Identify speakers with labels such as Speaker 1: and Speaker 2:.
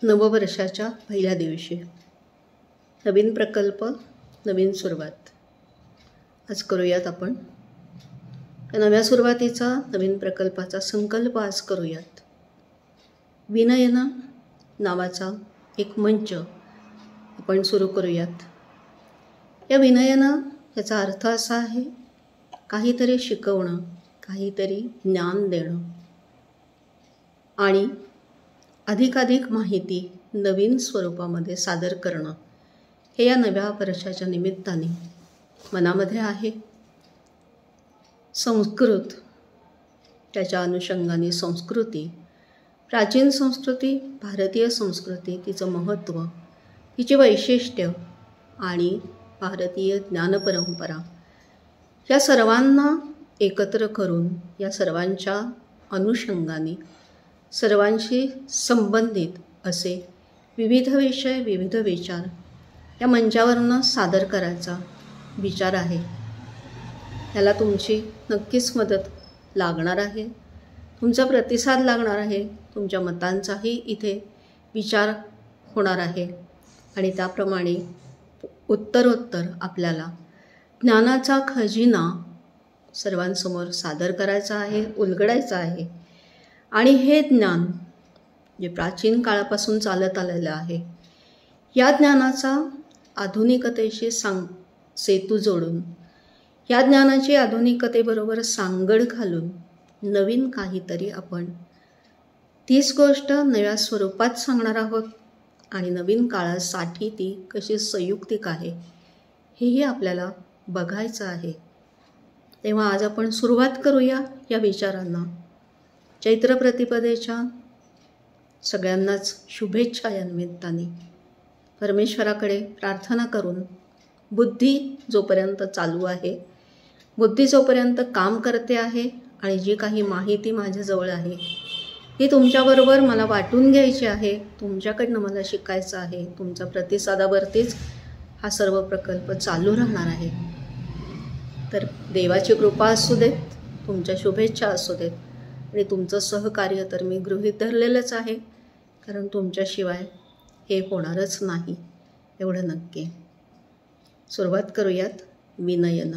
Speaker 1: नववर्षाच्या पहिल्या दिवशी नवीन प्रकल्प, नवीन सुरुवात आज करूयात आपण. या नव्या सुरुवातीचा, नवीन प्रकल्पाचा संकल्प आज करूयात. विनयन नावाचा एक मंच आपण सुरू करूयात. या विनयन याचा अर्थ असा आहे, काहीतरी शिकवणं, काहीतरी ज्ञान देणं आणि अधिकाधिक माहिती नवीन स्वरूपामध्ये सादर करणं, हे या नव्या वर्षाच्या निमित्ताने मनामध्ये आहे. संस्कृत, त्याच्या अनुषंगाने संस्कृती, प्राचीन संस्कृती, भारतीय संस्कृती, तिचं महत्त्व, तिची वैशिष्ट्य आणि भारतीय ज्ञानपरंपरा या सर्वांना एकत्र करून, या सर्वांच्या अनुषंगाने सर्वांशी संबंधित असे विविध विषय, विविध विचार या मंचावरनं सादर करायचा विचार आहे. याला तुमची नक्कीच मदत लागणार आहे, तुमचा प्रतिसाद लागणार आहे, तुमच्या मतांचाही इथे विचार होणार आहे आणि त्याप्रमाणे उत्तरोत्तर आपल्याला ज्ञानाचा खजिना सर्वांसमोर सादर करायचा आहे, उलगडायचा आहे. आणि हे ज्ञान जे प्राचीन काळापासून चालत आलेलं आहे, या ज्ञानाचा आधुनिकतेशी सेतू जोडून, या ज्ञानाची आधुनिकतेबरोबर सांगड घालून नवीन काहीतरी आपण तीच गोष्ट नव्या स्वरूपात सांगणार आहोत आणि नवीन काळासाठी ती कशी संयुक्तिक आहे हेही आपल्याला बघायचं आहे. तेव्हा आज आपण सुरुवात करूया या विचारांना. चैत्र प्रतिपदेच्या सगळ्यांनाच शुभेच्छा. या निमित्ताने परमेश्वराकडे प्रार्थना करून, बुद्धी जोपर्यंत चालू आहे, बुद्धी जोपर्यंत काम करते आहे आणि जी काही माहिती माझ्याजवळ आहे ती तुमच्याबरोबर मला वाटून घ्यायची आहे, तुमच्याकडनं मला शिकायचं आहे, तुमच्या प्रतिसादावरतीच हा सर्व प्रकल्प चालू राहणार आहे. तर देवाची कृपा असू देत, तुमच्या शुभेच्छा असू देत आणि तुमचं सहकार्य तर मी गृहीत धरलेलंच आहे, कारण तुमच्याशिवाय हे होणारच नाही, एवढं नक्की. सुरुवात करूयात विनयन.